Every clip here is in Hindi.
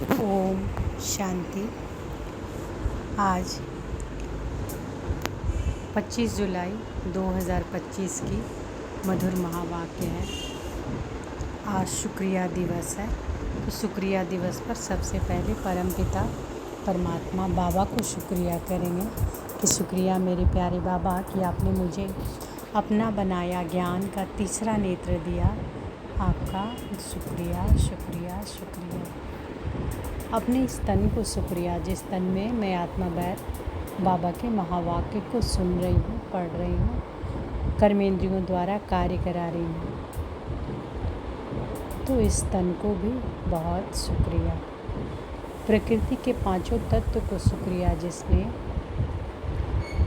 ओम शांति। आज 25 जुलाई 2025 की मधुर महावाक्य है। आज शुक्रिया दिवस है, तो शुक्रिया दिवस पर सबसे पहले परमपिता परमात्मा बाबा को शुक्रिया करेंगे कि शुक्रिया मेरे प्यारे बाबा कि आपने मुझे अपना बनाया ज्ञान का तीसरा नेत्र दिया। आपका शुक्रिया शुक्रिया शुक्रिया। अपने इस तन को शुक्रिया जिस तन में मैं आत्मावैर बाबा के महावाक्य को सुन रही हूँ, पढ़ रही हूँ, कर्मेंद्रियों द्वारा कार्य करा रही हूँ, तो इस तन को भी बहुत शुक्रिया। प्रकृति के पांचों तत्व को शुक्रिया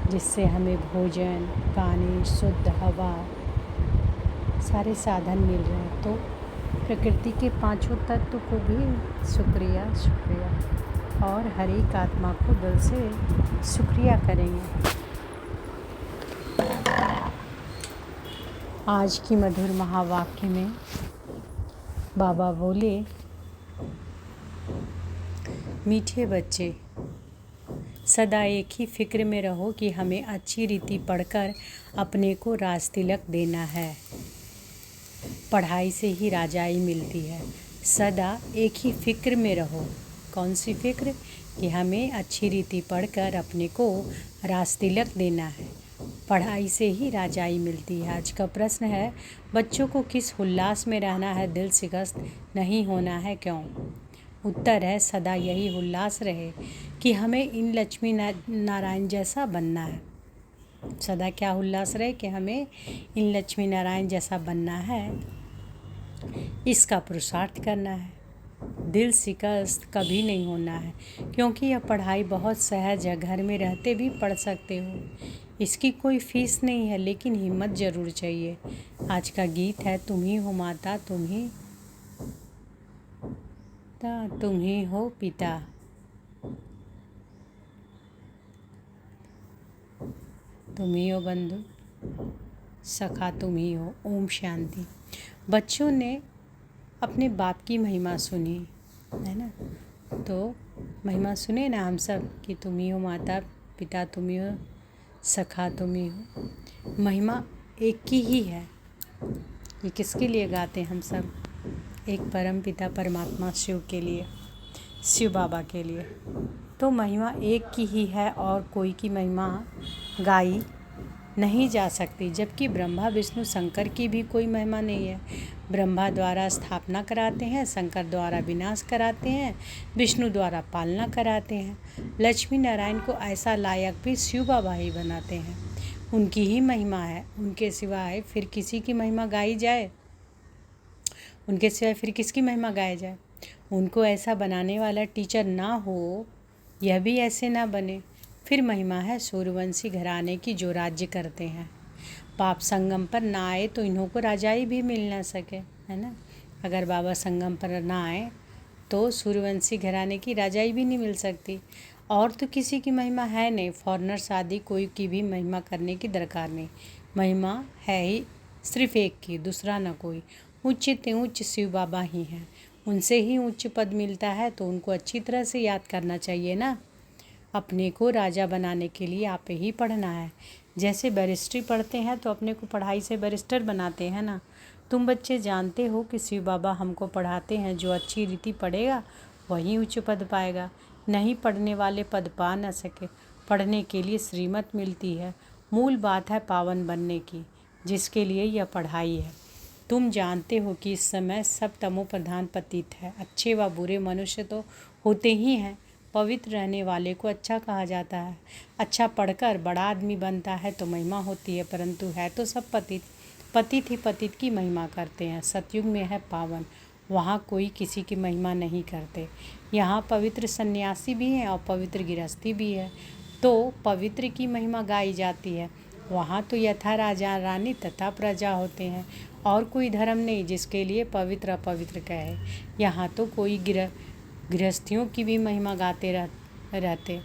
जिससे हमें भोजन, पानी, शुद्ध हवा, सारे साधन मिल रहे हैं, तो प्रकृति के पांचों तत्व को भी शुक्रिया शुक्रिया। और हर एक आत्मा को दिल से शुक्रिया करेंगे। आज की मधुर महावाक्य में बाबा बोले, मीठे बच्चे सदा एक ही फिक्र में रहो कि हमें अच्छी रीति पढ़कर अपने को राज तिलक देना है। पढ़ाई से ही राजाई मिलती है। सदा एक ही फिक्र में रहो। कौन सी फिक्र? कि हमें अच्छी रीति पढ़कर अपने को राज तिलक देना है। पढ़ाई से ही राजाई मिलती है। आज का प्रश्न है, बच्चों को किस उल्लास में रहना है, दिल शिकस्त नहीं होना है, क्यों? उत्तर है, सदा यही उल्लास रहे कि हमें इन लक्ष्मी नारायण जैसा बनना है। सदा क्या उल्लास रहे कि हमें इन लक्ष्मी नारायण जैसा बनना है, इसका पुरुषार्थ करना है। दिल शिकस्त कभी नहीं होना है, क्योंकि यह पढ़ाई बहुत सहज है। घर में रहते भी पढ़ सकते हो। इसकी कोई फीस नहीं है, लेकिन हिम्मत ज़रूर चाहिए। आज का गीत है, तुम ही हो माता, तुम ही हो पिता, तुम ही हो बंधु सखा, तुम ही हो। ओम शांति। बच्चों ने अपने बाप की महिमा सुनी है ना, तो महिमा सुने ना हम सब कि तुम ही हो माता पिता, तुम ही हो सखा, तुम ही हो। महिमा एक की ही है। ये किसके लिए गाते हम सब? एक परम पिता परमात्मा शिव के लिए, शिव बाबा के लिए। तो महिमा एक की ही है और कोई की महिमा गाई नहीं जा सकती। जबकि ब्रह्मा विष्णु शंकर की भी कोई महिमा नहीं है। ब्रह्मा द्वारा स्थापना कराते हैं, शंकर द्वारा विनाश कराते हैं, विष्णु द्वारा पालना कराते हैं। लक्ष्मी नारायण को ऐसा लायक भी शिव बाबा ही बनाते हैं। उनकी ही महिमा है। उनके सिवाय फिर किसी की महिमा गाई जाए? उनके सिवाय फिर किसकी महिमा गाया जाए? उनको ऐसा बनाने वाला टीचर ना हो, यह भी ऐसे ना बने, फिर महिमा है सूर्यवंशी घराने की जो राज्य करते हैं। पाप संगम पर ना आए तो इन्हों को राजाई भी मिल ना सके, है ना। अगर बाबा संगम पर ना आए तो सूर्यवंशी घराने की राजाई भी नहीं मिल सकती। और तो किसी की महिमा है नहीं। फॉरनर्स आदि कोई की भी महिमा करने की दरकार नहीं। महिमा है ही सिर्फ एक की, दूसरा ना कोई। उच्च ते उच्च शिव बाबा ही हैं। उनसे ही उच्च पद मिलता है, तो उनको अच्छी तरह से याद करना चाहिए ना। अपने को राजा बनाने के लिए आप ही पढ़ना है। जैसे बैरिस्ट्री पढ़ते हैं तो अपने को पढ़ाई से बैरिस्टर बनाते हैं ना। तुम बच्चे जानते हो कि शिव बाबा हमको पढ़ाते हैं, जो अच्छी रीति पढ़ेगा वही उच्च पद पाएगा। नहीं पढ़ने वाले पद पा न सके। पढ़ने के लिए श्रीमत मिलती है। मूल बात है पावन बनने की, जिसके लिए यह पढ़ाई है। तुम जानते हो कि इस समय सब तमो प्रधान पतित है। अच्छे व बुरे मनुष्य तो होते ही हैं। पवित्र रहने वाले को अच्छा कहा जाता है। अच्छा पढ़कर बड़ा आदमी बनता है तो महिमा होती है, परंतु है तो सब पतित। पतित ही पतित की महिमा करते हैं। सतयुग में है पावन, वहाँ कोई किसी की महिमा नहीं करते। यहाँ पवित्र सन्यासी भी हैं और पवित्र गृहस्थी भी है, तो पवित्र की महिमा गाई जाती है। वहाँ तो यथा राजा रानी तथा प्रजा होते हैं, और कोई धर्म नहीं जिसके लिए पवित्र अपवित्र कहे। यहाँ तो कोई गृहस्थियों की भी महिमा गाते रहते।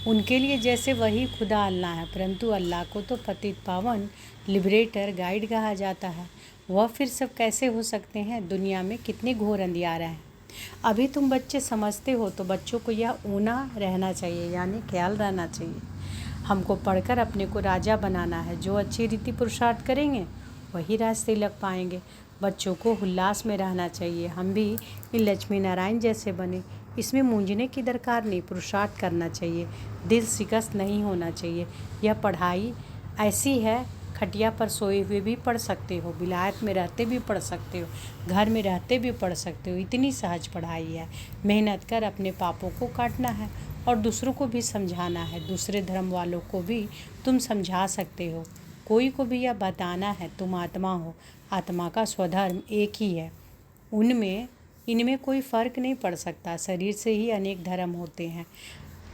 उनके लिए जैसे वही खुदा अल्लाह है, परंतु अल्लाह को तो पतित पावन लिबरेटर गाइड कहा जाता है। वह फिर सब कैसे हो सकते हैं? दुनिया में कितने घोर अंधियारे हैं। अभी तुम बच्चे समझते हो तो बच्चों को यह ऊना रहना चाहिए, यानी ख्याल रहना चाहिए। हमको पढ़कर अपने को राजा बनाना है। जो अच्छी रीति पुरुषार्थ करेंगे वही राज तिलक पाएंगे। बच्चों को उल्लास में रहना चाहिए। हम भी इन लक्ष्मी नारायण जैसे बने, इसमें मूंझने की दरकार नहीं। पुरुषार्थ करना चाहिए, दिल शिकस्त नहीं होना चाहिए। यह पढ़ाई ऐसी है, खटिया पर सोए हुए भी पढ़ सकते हो, विलायत में रहते भी पढ़ सकते हो, घर में रहते भी पढ़ सकते हो। इतनी सहज पढ़ाई है। मेहनत कर अपने पापों को काटना है और दूसरों को भी समझाना है। दूसरे धर्म वालों को भी तुम समझा सकते हो। कोई को भी यह बताना है तुम आत्मा हो, आत्मा का स्वधर्म एक ही है। इनमें कोई फ़र्क नहीं पड़ सकता। शरीर से ही अनेक धर्म होते हैं।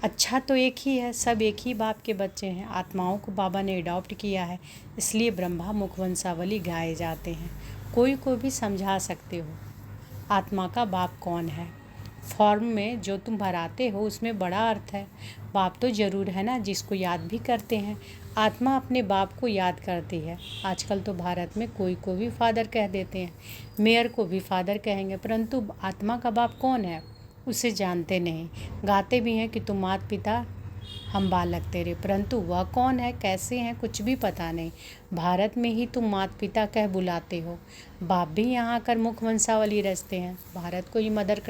अच्छा तो एक ही है, सब एक ही बाप के बच्चे हैं। आत्माओं को बाबा ने अडॉप्ट किया है, इसलिए ब्रह्मा मुखवंशावली गाए जाते हैं। कोई को भी समझा सकते हो आत्मा का बाप कौन है। फॉर्म में जो तुम भराते हो उसमें बड़ा अर्थ है। बाप तो ज़रूर है ना, जिसको याद भी करते हैं। आत्मा अपने बाप को याद करती है। आजकल तो भारत में कोई को भी फादर कह देते हैं, मेयर को भी फादर कहेंगे, परंतु आत्मा का बाप कौन है उसे जानते नहीं। गाते भी हैं कि तुम माता पिता हम बालक तेरे, परंतु वह कौन है, कैसे हैं, कुछ भी पता नहीं। भारत में ही तुम माता पिता कह बुलाते हो। बाप भी यहाँ आकर मुखवंशावली रचते हैं। भारत को ही मदर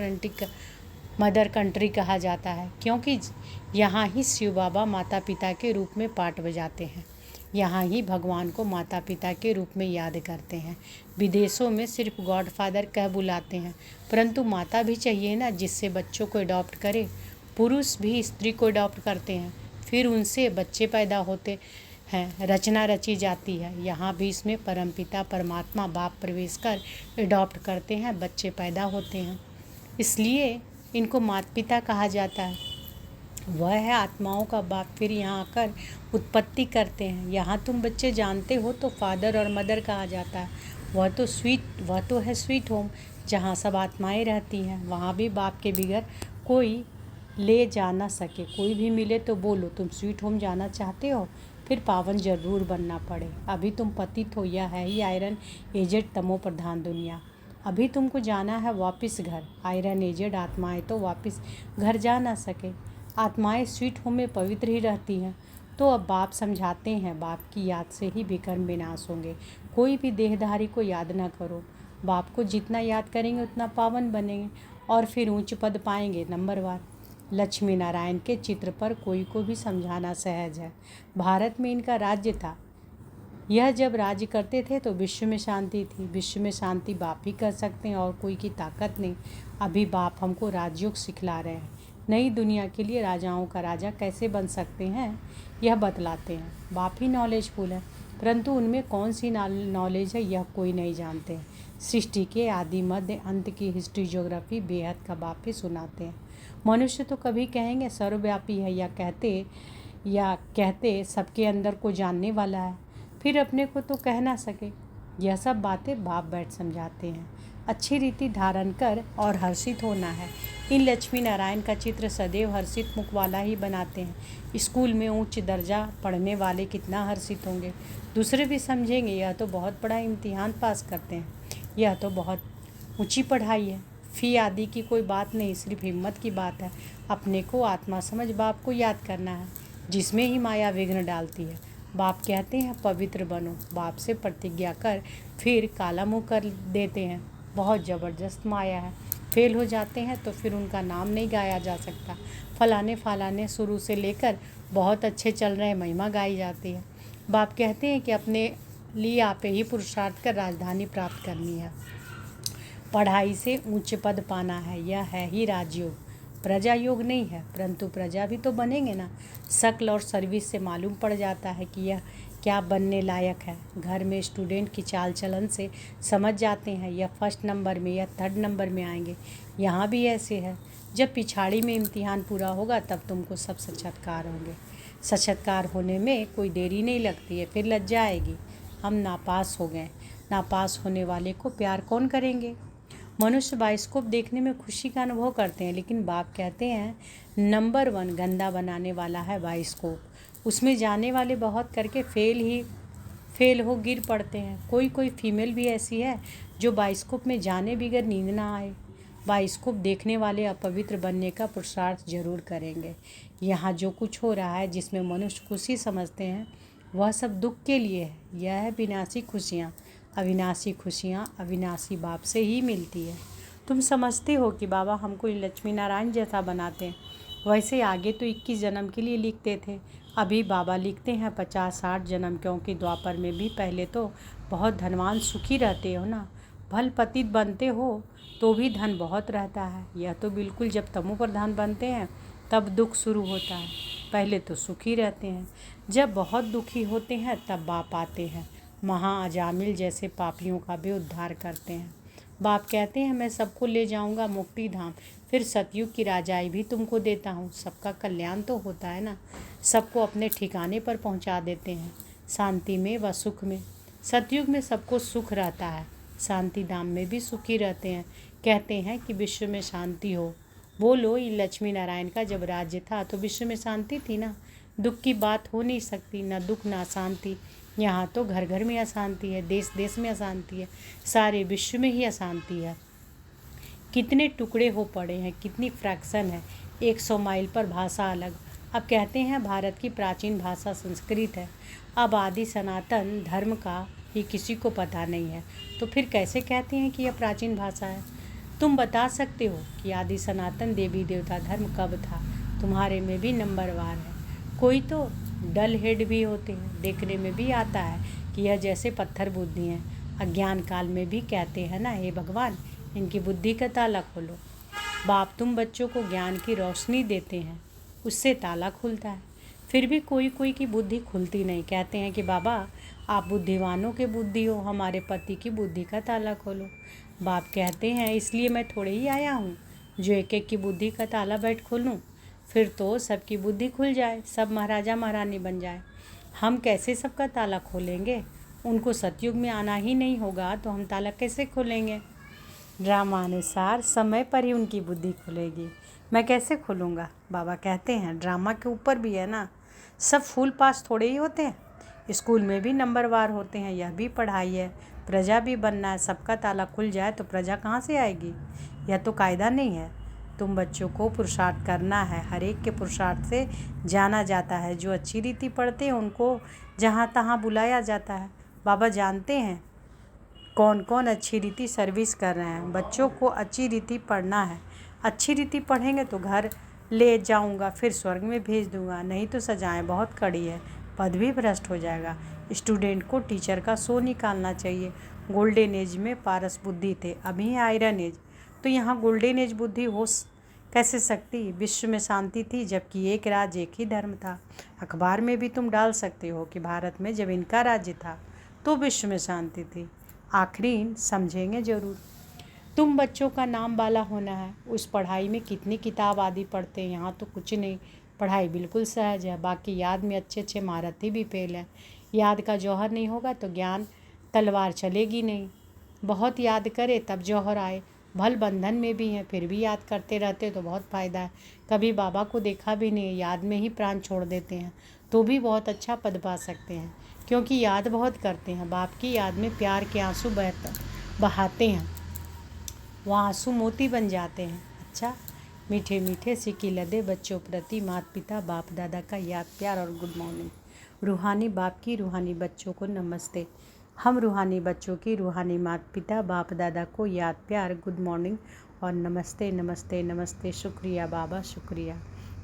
कंट्री कहा जाता है, क्योंकि यहाँ ही शिव बाबा माता पिता के रूप में पाठ बजाते हैं। यहाँ ही भगवान को माता पिता के रूप में याद करते हैं। विदेशों में सिर्फ गॉड फादर कह बुलाते हैं, परंतु माता भी चाहिए ना, जिससे बच्चों को अडॉप्ट करे। पुरुष भी स्त्री को अडॉप्ट करते हैं, फिर उनसे बच्चे पैदा होते हैं, रचना रची जाती है। यहाँ भी इसमें परमपिता परमात्मा बाप प्रवेश कर अडॉप्ट करते हैं, बच्चे पैदा होते हैं, इसलिए इनको माता पिता कहा जाता है। वह है आत्माओं का बाप, फिर यहाँ आकर उत्पत्ति करते हैं। यहाँ तुम बच्चे जानते हो तो फादर और मदर कहा जाता है। वह तो है स्वीट होम, जहाँ सब आत्माएं रहती हैं। वहाँ भी बाप के बगैर कोई ले जा ना सके। कोई भी मिले तो बोलो तुम स्वीट होम जाना चाहते हो, फिर पावन जरूर बनना पड़े। अभी तुम पतित हो, यह है ही आयरन एजेड तमो प्रधान दुनिया। अभी तुमको जाना है वापस घर। आयरन एजेड आत्माएं तो वापस घर जा ना सके। आत्माएं स्वीट होम में पवित्र ही रहती हैं। तो अब बाप समझाते हैं, बाप की याद से ही विकर्म विनाश होंगे। कोई भी देहधारी को याद ना करो। बाप को जितना याद करेंगे उतना पावन बनेंगे और फिर ऊंच पद पाएंगे। नंबरवार लक्ष्मी नारायण के चित्र पर कोई को भी समझाना सहज है। भारत में इनका राज्य था। यह जब राज्य करते थे तो विश्व में शांति थी। विश्व में शांति बाप ही कर सकते हैं और कोई की ताकत नहीं। अभी बाप हमको राजयोग सिखला रहे हैं। नई दुनिया के लिए राजाओं का राजा कैसे बन सकते हैं यह बतलाते हैं। बाप ही नॉलेजफुल है, परंतु उनमें कौन सी नॉलेज है यह कोई नहीं जानते हैं। सृष्टि के आदि मध्य अंत की हिस्ट्री ज्योग्राफी बेहद का बाप ही सुनाते हैं। मनुष्य तो कभी कहेंगे सर्वव्यापी है, या कहते सबके अंदर को जानने वाला है, फिर अपने को तो कह ना सके। यह सब बातें बाप बैठ समझाते हैं। अच्छी रीति धारण कर और हर्षित होना है। इन लक्ष्मी नारायण का चित्र सदैव हर्षित मुख वाला ही बनाते हैं। स्कूल में उच्च दर्जा पढ़ने वाले कितना हर्षित होंगे, दूसरे भी समझेंगे यह तो बहुत बड़ा इम्तिहान पास करते हैं, यह तो बहुत ऊंची पढ़ाई है। फ़ी आदि की कोई बात नहीं, सिर्फ हिम्मत की बात है। अपने को आत्मा समझ बाप को याद करना है, जिसमें ही माया विघ्न डालती है। बाप कहते हैं पवित्र बनो। बाप से प्रतिज्ञा कर फिर काला मुँह कर देते हैं। बहुत ज़बरदस्त माया है। फेल हो जाते हैं तो फिर उनका नाम नहीं गाया जा सकता। फलाने शुरू से लेकर बहुत अच्छे चल रहे महिमा गाई जाती है। बाप कहते हैं कि अपने लिए आप ही पुरुषार्थ कर राजधानी प्राप्त करनी है। पढ़ाई से उच्च पद पाना है, यह है ही राजयोग। प्रजा योग नहीं है, परंतु प्रजा भी तो बनेंगे ना। शक्ल और सर्विस से मालूम पड़ जाता है कि यह क्या बनने लायक है। घर में स्टूडेंट की चाल चलन से समझ जाते हैं यह फर्स्ट नंबर में या थर्ड नंबर में आएंगे। यहाँ भी ऐसे है। जब पिछाड़ी में इम्तिहान पूरा होगा तब तुमको सब साक्षात्कार होंगे। साक्षात्कार होने में कोई देरी नहीं लगती है, फिर लज्जा आएगी। हम नापास हो गए। नापास होने वाले को प्यार कौन करेंगे। मनुष्य बाइस्कोप देखने में खुशी का अनुभव करते हैं, लेकिन बाप कहते हैं नंबर 1 गंदा बनाने वाला है बाइस्कोप। उसमें जाने वाले बहुत करके फेल हो गिर पड़ते हैं। कोई फीमेल भी ऐसी है जो बाइस्कोप में जाने बगैर नींद ना आए। बाइस्कोप देखने वाले अपवित्र बनने का पुरुषार्थ जरूर करेंगे। यहाँ जो कुछ हो रहा है जिसमें मनुष्य खुशी समझते हैं वह सब दुख के लिए है। यह है विनाशी खुशियाँ। अविनाशी अविनाशी बाप से ही मिलती है। तुम समझते हो कि बाबा हमको लक्ष्मी नारायण जैसा बनाते हैं, वैसे आगे तो 21 जन्म के लिए लिखते थे, अभी बाबा लिखते हैं 50-60 जन्म, क्योंकि द्वापर में भी पहले तो बहुत धनवान सुखी रहते हो ना, भल पतित बनते हो तो भी धन बहुत रहता है। यह तो बिल्कुल जब तमो प्रधान बनते हैं तब दुख शुरू होता है, पहले तो सुखी रहते हैं। जब बहुत दुखी होते हैं तब बाप आते हैं, महाअजामिल जैसे पापियों का भी उद्धार करते हैं। बाप कहते हैं मैं सबको ले जाऊंगा मुक्ति धाम, फिर सतयुग की राजाई भी तुमको देता हूँ। सबका कल्याण तो होता है ना, सबको अपने ठिकाने पर पहुँचा देते हैं, शांति में व सुख में। सतयुग में सबको सुख रहता है, शांति धाम में भी सुखी रहते हैं। कहते हैं कि विश्व में शांति हो। बोलो, ये लक्ष्मी नारायण का जब राज्य था तो विश्व में शांति थी ना, दुख की बात हो नहीं सकती, ना दुख ना शांति। यहाँ तो घर घर में अशांति है, देश देश में अशांति है, सारे विश्व में ही अशांति है। कितने टुकड़े हो पड़े हैं, कितनी फ्रैक्शन है, 100 माइल पर भाषा अलग। अब कहते हैं भारत की प्राचीन भाषा संस्कृत है, अब आदि सनातन धर्म का ही किसी को पता नहीं है, तो फिर कैसे कहते हैं कि यह प्राचीन भाषा है? तुम बता सकते हो कि आदि सनातन देवी देवता धर्म कब था? तुम्हारे में भी नंबरवार है। कोई तो डल हेड भी होते हैं, देखने में भी आता है कि यह जैसे पत्थर बुद्धि हैं। अज्ञान काल में भी कहते हैं ना, हे भगवान इनकी बुद्धि का ताला खोलो। बाप तुम बच्चों को ज्ञान की रोशनी देते हैं, उससे ताला खुलता है, फिर भी कोई कोई की बुद्धि खुलती नहीं। कहते हैं कि बाबा आप बुद्धिवानों के बुद्धि हो, हमारे पति की बुद्धि का ताला खोलो। बाप कहते हैं इसलिए मैं थोड़े ही आया हूँ जो एक एक की बुद्धि का ताला बैठ खोलूँ, फिर तो सबकी बुद्धि खुल जाए, सब महाराजा महारानी बन जाए। हम कैसे सबका ताला खोलेंगे? उनको सतयुग में आना ही नहीं होगा तो हम ताला कैसे खोलेंगे? ड्रामानुसार समय पर ही उनकी बुद्धि खुलेगी, मैं कैसे खोलूँगा? बाबा कहते हैं ड्रामा के ऊपर भी है ना, सब फुल पास थोड़े ही होते हैं, स्कूल में भी नंबरवार होते हैं, यह भी पढ़ाई है, प्रजा भी बनना है। सबका ताला खुल जाए तो प्रजा कहाँ से आएगी? यह तो कायदा नहीं है। तुम बच्चों को पुरुषार्थ करना है, हर एक के पुरुषार्थ से जाना जाता है। जो अच्छी रीति पढ़ते हैं उनको जहाँ तहाँ बुलाया जाता है। बाबा जानते हैं कौन कौन अच्छी रीति सर्विस कर रहे हैं। बच्चों को अच्छी रीति पढ़ना है, अच्छी रीति पढ़ेंगे तो घर ले जाऊंगा, फिर स्वर्ग में भेज दूंगा, नहीं तो सजाएं बहुत कड़ी है, पद भी भ्रष्ट हो जाएगा। स्टूडेंट को टीचर का सो निकालना चाहिए। गोल्डन एज में पारस बुद्धि थे, अभी आयरन एज, तो यहाँ गोल्डन एज बुद्धि हो कैसे सकती? विश्व में शांति थी जबकि एक राज्य एक ही धर्म था। अखबार में भी तुम डाल सकते हो कि भारत में जब इनका राज्य था तो विश्व में शांति थी। आखिरी समझेंगे ज़रूर। तुम बच्चों का नाम वाला होना है। उस पढ़ाई में कितनी किताब आदि पढ़ते हैं, यहाँ तो कुछ नहीं, पढ़ाई बिल्कुल सहज है। बाकी याद में अच्छे अच्छे महारथी भी फेल हैं। याद का जौहर नहीं होगा तो ज्ञान तलवार चलेगी नहीं। बहुत याद करे तब जौहर आए। भल बंधन में भी हैं फिर भी याद करते रहते तो बहुत फ़ायदा है। कभी बाबा को देखा भी नहीं, याद में ही प्राण छोड़ देते हैं तो भी बहुत अच्छा पद पा सकते हैं, क्योंकि याद बहुत करते हैं। बाप की याद में प्यार के आंसू बहाते हैं, वो आंसू मोती बन जाते हैं। अच्छा, मीठे मीठे सिक्की लदे बच्चों प्रति माता पिता बाप दादा का याद प्यार और गुड मॉर्निंग। रूहानी बाप की रूहानी बच्चों को नमस्ते। हम रूहानी बच्चों की रूहानी माता पिता बाप दादा को याद प्यार गुड मॉर्निंग और नमस्ते नमस्ते नमस्ते। शुक्रिया बाबा, शुक्रिया।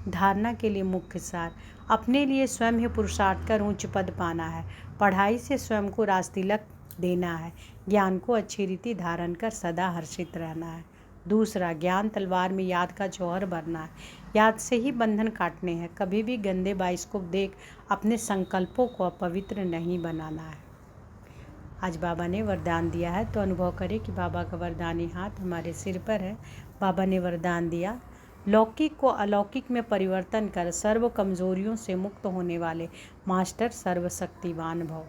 धारणा के लिए मुख्य सार, अपने लिए स्वयं ही पुरुषार्थ कर उच्च पद पाना है। पढ़ाई से स्वयं को राजतिलक देना है। ज्ञान को अच्छी रीति धारण कर सदा हर्षित रहना है। दूसरा, ज्ञान तलवार में याद का जौहर भरना है। याद से ही बंधन काटने हैं। कभी भी गंदे बाइस्कोप देख अपने संकल्पों को अपवित्र नहीं बनाना है। आज बाबा ने वरदान दिया है तो अनुभव करें कि बाबा का वरदानी हाथ हमारे सिर पर है। बाबा ने वरदान दिया, लौकिक को अलौकिक में परिवर्तन कर सर्व कमजोरियों से मुक्त होने वाले मास्टर सर्वशक्तिवान भव।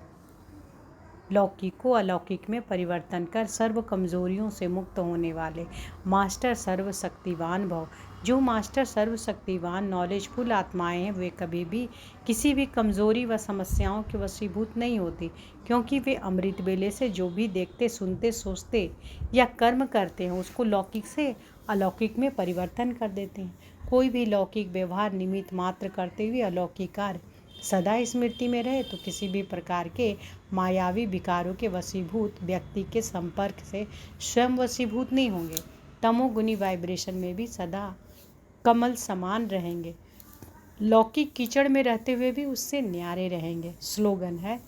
लौकिक को अलौकिक में परिवर्तन कर सर्व कमजोरियों से मुक्त होने वाले मास्टर सर्वशक्तिवान भव। जो मास्टर सर्वशक्तिवान नॉलेजफुल आत्माएं हैं वे कभी भी किसी भी कमजोरी व समस्याओं के वशीभूत नहीं होती, क्योंकि वे अमृत बेले से जो भी देखते सुनते सोचते या कर्म करते हैं उसको लौकिक से अलौकिक में परिवर्तन कर देते हैं। कोई भी लौकिक व्यवहार निमित्त मात्र करते हुए अलौकिक कार्य सदा स्मृति में रहे तो किसी भी प्रकार के मायावी विकारों के वशीभूत व्यक्ति के संपर्क से स्वयं वशीभूत नहीं होंगे। तमोगुनी वाइब्रेशन में भी सदा कमल समान रहेंगे। लौकिक कीचड़ में रहते हुए भी उससे न्यारे रहेंगे। स्लोगन है,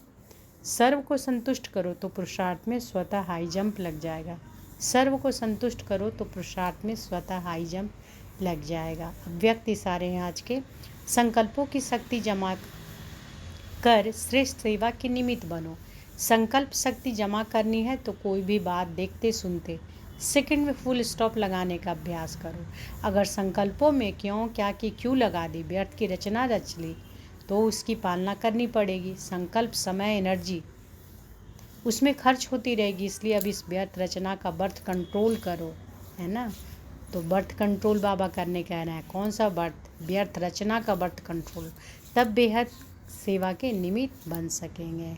सर्व को संतुष्ट करो तो पुरुषार्थ में स्वतः हाई जंप लग जाएगा। सर्व को संतुष्ट करो तो पुरुषार्थ में स्वतः हाई जंप लग जाएगा। अब व्यक्ति सारे हैं आज के संकल्पों की शक्ति जमा कर श्रेष्ठ सेवा के निमित्त बनो। संकल्प शक्ति जमा करनी है तो कोई भी बात देखते सुनते सेकंड में फुल स्टॉप लगाने का अभ्यास करो। अगर संकल्पों में क्यों क्या की क्यों लगा दी, व्यर्थ की रचना रच ली तो उसकी पालना करनी पड़ेगी। संकल्प समय एनर्जी उसमें खर्च होती रहेगी, इसलिए अब इस व्यर्थ रचना का बर्थ कंट्रोल करो, है ना। तो बर्थ कंट्रोल बाबा करने कहना है। कौन सा बर्थ? व्यर्थ रचना का बर्थ कंट्रोल, तब बेहद सेवा के निमित्त बन सकेंगे।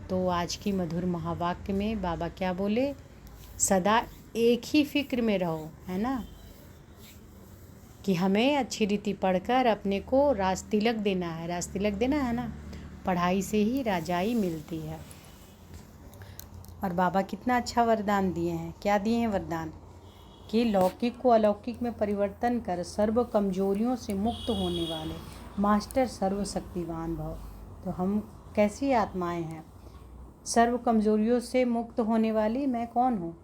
तो आज की मधुर महावाक्य में बाबा क्या बोले? सदा एक ही फिक्र में रहो, है ना, कि हमें अच्छी रीति पढ़कर अपने को राज तिलक देना है। राज तिलक देना है ना, पढ़ाई से ही राजाई मिलती है। और बाबा कितना अच्छा वरदान दिए हैं। क्या दिए हैं वरदान? कि लौकिक को अलौकिक में परिवर्तन कर सर्व कमजोरियों से मुक्त होने वाले मास्टर सर्वशक्तिवान भव। तो हम कैसी आत्माएं हैं? सर्व कमजोरियों से मुक्त होने वाली मैं कौन हूँ?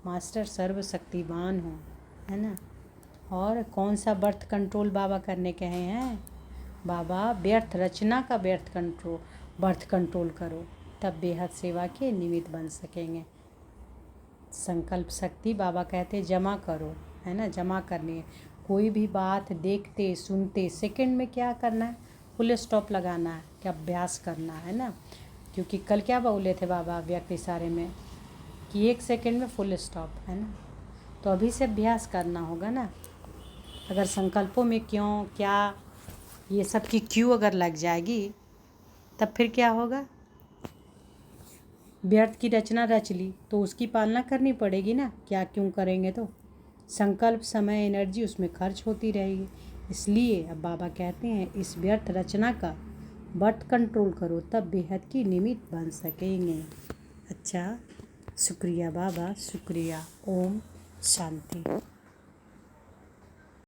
मास्टर सर्वशक्तिवान हूँ, है ना। और कौन सा बर्थ कंट्रोल बाबा करने कहे हैं? बाबा व्यर्थ रचना का बर्थ कंट्रोल करो, तब बेहद सेवा के निमित्त बन सकेंगे। संकल्प शक्ति बाबा कहते जमा करो, है ना, जमा करनी है। कोई भी बात देखते सुनते सेकंड में क्या करना है? फुल स्टॉप लगाना है, क्या अभ्यास करना है ना। क्योंकि कल क्या बोले थे बाबा व्यक्त इशारे में कि 1 सेकंड में फुल स्टॉप, है ना। तो अभी से अभ्यास करना होगा ना। अगर संकल्पों में क्यों क्या ये सब की क्यों अगर लग जाएगी तब फिर क्या होगा? व्यर्थ की रचना रच ली तो उसकी पालना करनी पड़ेगी ना। क्या क्यों करेंगे? तो संकल्प समय एनर्जी उसमें खर्च होती रहेगी। इसलिए अब बाबा कहते हैं इस व्यर्थ रचना का बर्थ कंट्रोल करो, तब बेहद की निमित्त बन सकेंगे। अच्छा, शुक्रिया बाबा, शुक्रिया। ओम शांति।